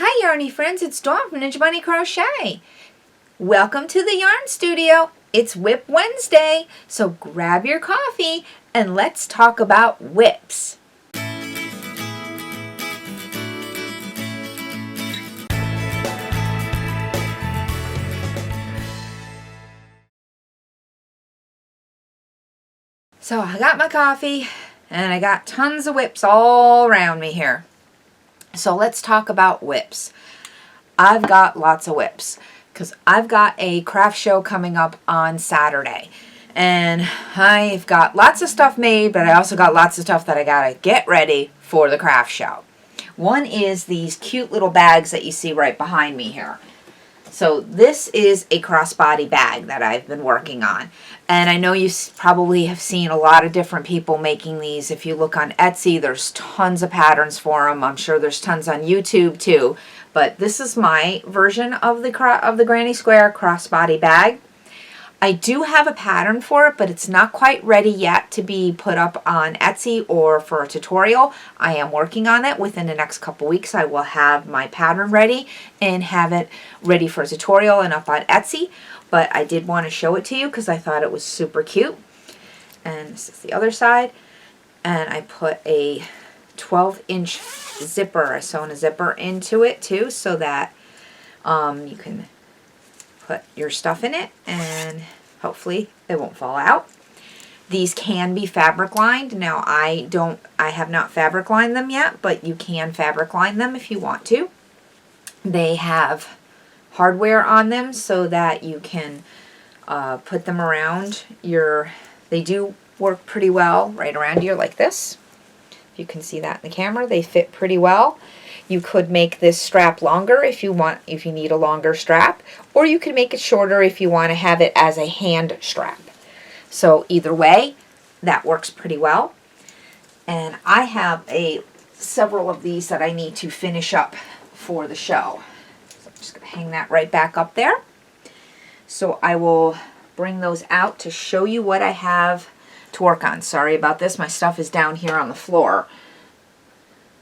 Hi yarny friends, it's Dawn from Ninja Bunny Crochet. Welcome to the yarn studio. It's WIP Wednesday, so grab your coffee and let's talk about WIPs. So I got my coffee and I got tons of WIPs all around me here. So let's talk about WIPs. I've got lots of WIPs because I've got a craft show coming up on Saturday. And I've got lots of stuff made, but I also got lots of stuff that I gotta get ready for the craft show. One is these cute little bags that you see right behind me here. So this is a crossbody bag that I've been working on. And I know you probably have seen a lot of different people making these. If you look on Etsy, there's tons of patterns for them. I'm sure there's tons on YouTube too. But this is my version of the Granny Square crossbody bag. I do have a pattern for it, but it's not quite ready yet to be put up on Etsy or for a tutorial. I am working on it. Within the next couple weeks, I will have my pattern ready and have it ready for a tutorial and up on Etsy. But I did want to show it to you because I thought it was super cute. And this is the other side. And I put a 12-inch zipper. I sewn a zipper into it too so that you can put your stuff in it and hopefully it won't fall out. These can be fabric lined. Now I have not fabric lined them yet, but you can fabric line them if you want to. They have hardware on them so that you can put them around they do work pretty well right around here like this. You can see that in the camera. They fit pretty well. You could make this strap longer if you need a longer strap, or you could make it shorter if you want to have it as a hand strap. So either way, that works pretty well. And I have several of these that I need to finish up for the show. So I'm just going to hang that right back up there. So I will bring those out to show you what I have to work on. Sorry about this, my stuff is down here on the floor.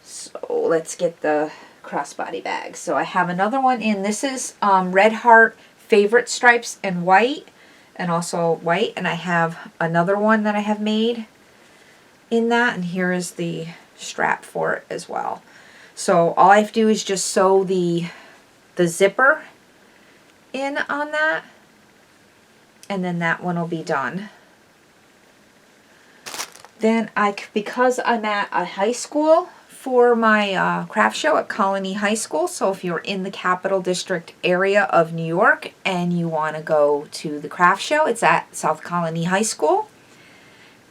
So let's get the crossbody bag. So I have another one in. This is Red Heart Favorite Stripes in white and also white. And I have another one that I have made in that. And here is the strap for it as well. So all I have to do is just sew the zipper in on that. And then that one will be done. Then because I'm at a high school for my craft show at Colony High School, so if you're in the Capital District area of New York and you want to go to the craft show, it's at South Colony High School.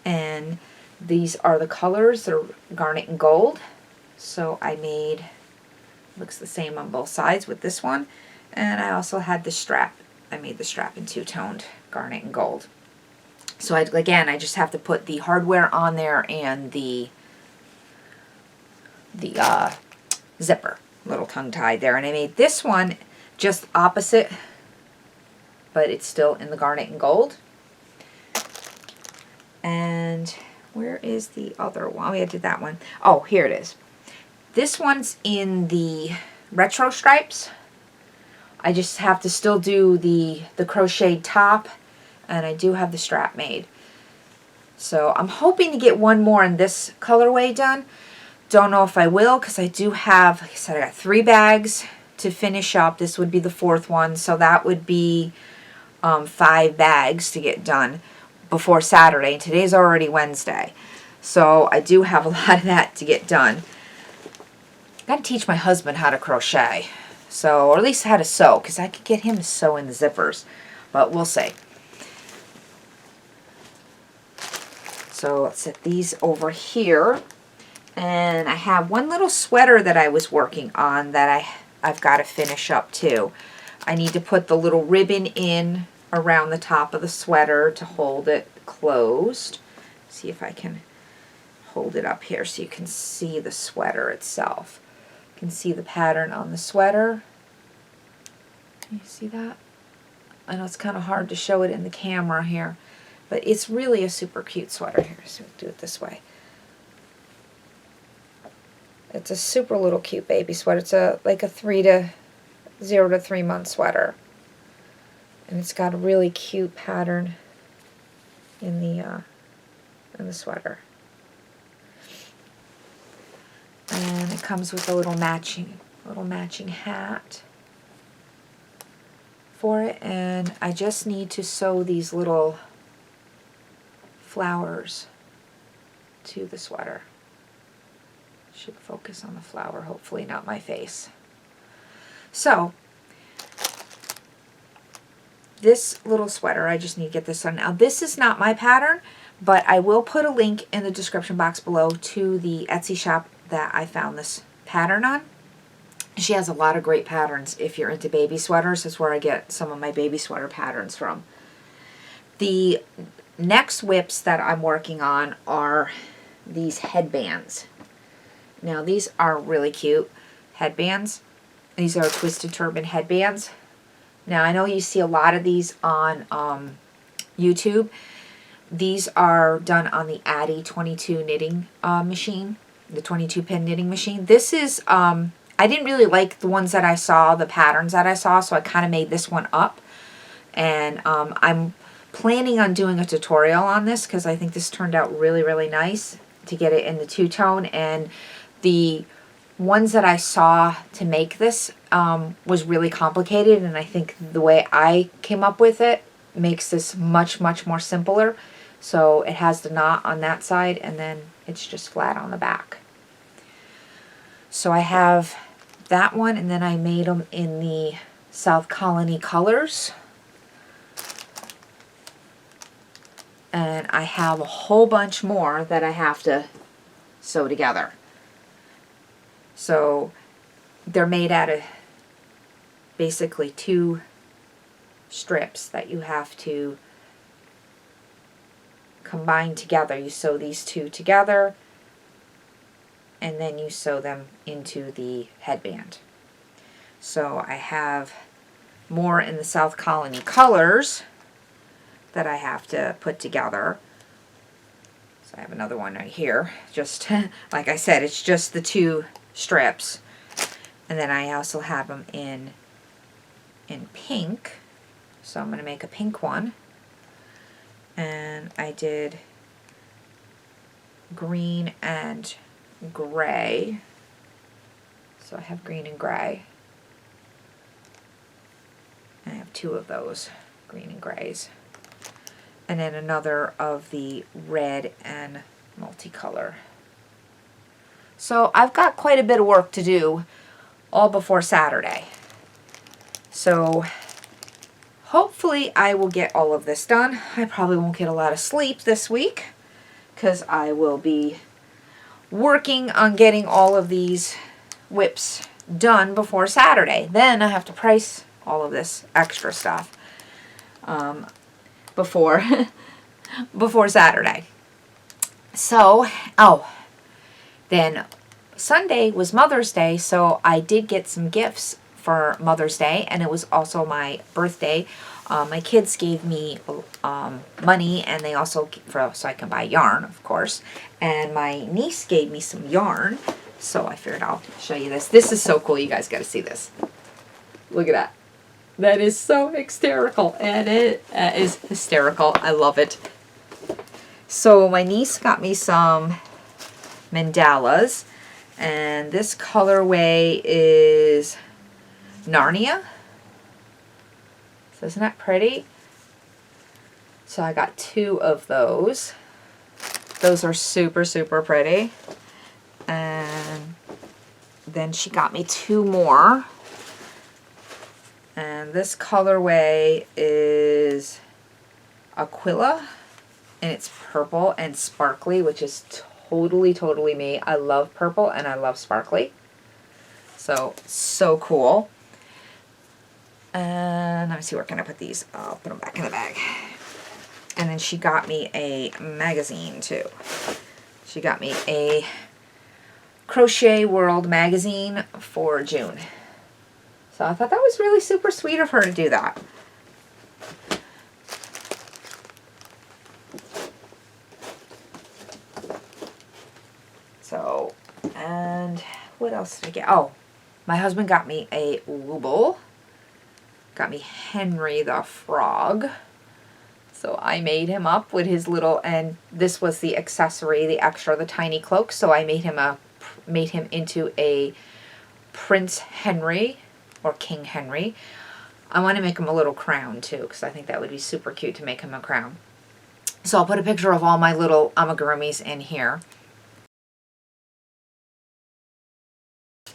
And these are the colors. They're garnet and gold. So I made, looks the same on both sides with this one. And I also had the strap. I made the strap in two-toned garnet and gold. So again, I just have to put the hardware on there and the zipper, little tongue tied there. And I made this one just opposite, but it's still in the garnet and gold. And where is the other one? I did that one. Oh, here it is. This one's in the retro stripes. I just have to still do the crocheted top. And I do have the strap made. So I'm hoping to get one more in this colorway done. Don't know if I will because I do have, like I said, I got 3 bags to finish up. This would be the 4th one. So that would be 5 bags to get done before Saturday. And today's already Wednesday. So I do have a lot of that to get done. I got to teach my husband how to crochet. So, or at least how to sew because I could get him to sew in the zippers. But we'll see. So let's set these over here. And I have one little sweater that I was working on that I've got to finish up too. I need to put the little ribbon in around the top of the sweater to hold it closed. See if I can hold it up here so you can see the sweater itself. You can see the pattern on the sweater. Can you see that? I know it's kind of hard to show it in the camera here. But it's really a super cute sweater here, so we'll do it this way. It's a super little cute baby sweater. It's like a 0 to 3 month sweater. And it's got a really cute pattern in the sweater. And it comes with a little matching hat for it. And I just need to sew these little flowers to the sweater. Should focus on the flower, hopefully not my face. So this little sweater, I just need to get this on. Now this is not my pattern, but I will put a link in the description box below to the Etsy shop that I found this pattern on. She has a lot of great patterns if you're into baby sweaters. That's where I get some of my baby sweater patterns from. The next WIPs that I'm working on are these headbands. Now these are really cute headbands. These are twisted turban headbands. Now I know you see a lot of these on YouTube. These are done on the Addy 22 knitting machine, the 22 pin knitting machine. This is, I didn't really like the ones that I saw, the patterns that I saw, so I kind of made this one up. And I'm planning on doing a tutorial on this because I think this turned out really, really nice to get it in the two-tone. And the ones that I saw to make this was really complicated, and I think the way I came up with it makes this much, much more simpler. So it has the knot on that side, and then it's just flat on the back. So I have that one, and then I made them in the South Colony colors. And I have a whole bunch more that I have to sew together. So they're made out of basically 2 strips that you have to combine together. You sew these 2 together, and then you sew them into the headband. So I have more in the South Colony colors that I have to put together. So I have another one right here. Just like I said, it's just the 2 strips. And then I also have them in pink. So I'm going to make a pink one. And I did green and gray. So I have green and gray. And I have 2 of those, green and grays. And then another of the red and multicolor. So I've got quite a bit of work to do all before Saturday. So hopefully I will get all of this done. I probably won't get a lot of sleep this week because I will be working on getting all of these WIPs done before Saturday. Then I have to price all of this extra stuff before Saturday. So, then Sunday was Mother's Day, so I did get some gifts for Mother's Day, and it was also my birthday. My kids gave me money, and they also, so I can buy yarn, of course, and my niece gave me some yarn, so I figured I'll show you this. This is so cool. You guys got to see this. Look at that. That is so hysterical, and it is hysterical. I love it. So my niece got me some mandalas, and this colorway is Narnia. So isn't that pretty? So I got 2 of those. Those are super, super pretty. And then she got me 2 more. And this colorway is Aquila, and it's purple and sparkly, which is totally, totally me. I love purple and I love sparkly. So cool. And let me see, where can I put these? I'll put them back in the bag. And then she got me a magazine too. She got me a Crochet World magazine for June. So I thought that was really super sweet of her to do that. So, and what else did I get? Oh, my husband got me a Wooble. Got me Henry the Frog. So I made him up with his little, and this was the accessory, the extra, the tiny cloak. So I made him into a Prince Henry or King Henry. I want to make him a little crown too, because I think that would be super cute to make him a crown. So I'll put a picture of all my little amigurumis in here.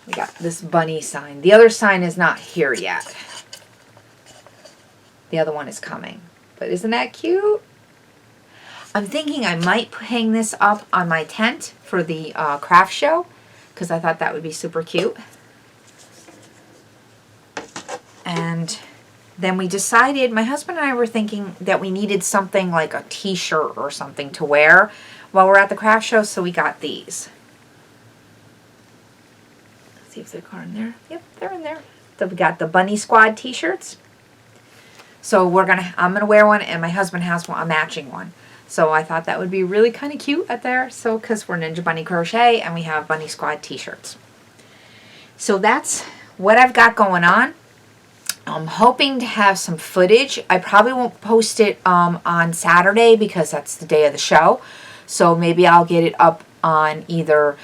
We got this bunny sign. The other sign is not here yet. The other one is coming. But isn't that cute? I'm thinking I might hang this up on my tent for the craft show, because I thought that would be super cute. And then we decided, my husband and I were thinking that we needed something like a t-shirt or something to wear while we're at the craft show, so we got these. Let's see if they're in there. Yep, they're in there. So we got the Bunny Squad t-shirts. So I'm gonna wear one, and my husband has one, a matching one. So I thought that would be really kind of cute at there. So because we're Ninja Bunny Crochet and we have Bunny Squad t-shirts. So that's what I've got going on. I'm hoping to have some footage. I probably won't post it on Saturday because that's the day of the show. So maybe I'll get it up on either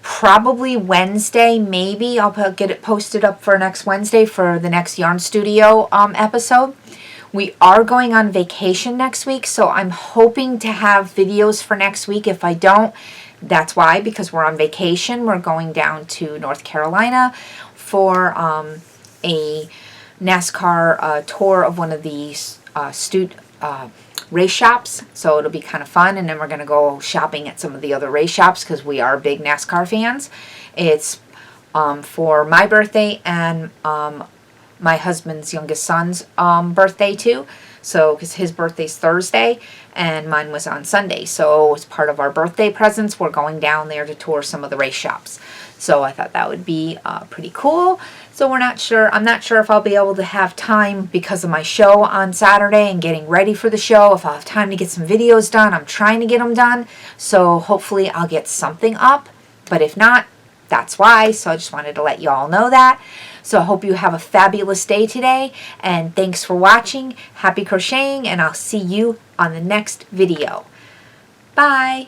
probably Wednesday, maybe. I'll get it posted up for next Wednesday for the next Yarn Studio episode. We are going on vacation next week, so I'm hoping to have videos for next week. If I don't, that's why, because we're on vacation. We're going down to North Carolina for a NASCAR tour of one of these race shops, so it'll be kind of fun. And then we're going to go shopping at some of the other race shops because we are big NASCAR fans. It's for my birthday and my husband's youngest son's birthday too. So because his birthday's Thursday and mine was on Sunday, so as part of our birthday presents, we're going down there to tour some of the race shops. So I thought that would be pretty cool. So we're not sure. I'm not sure if I'll be able to have time because of my show on Saturday and getting ready for the show. If I'll have time to get some videos done. I'm trying to get them done. So hopefully I'll get something up. But if not, that's why. So I just wanted to let you all know that. So I hope you have a fabulous day today. And thanks for watching. Happy crocheting. And I'll see you on the next video. Bye.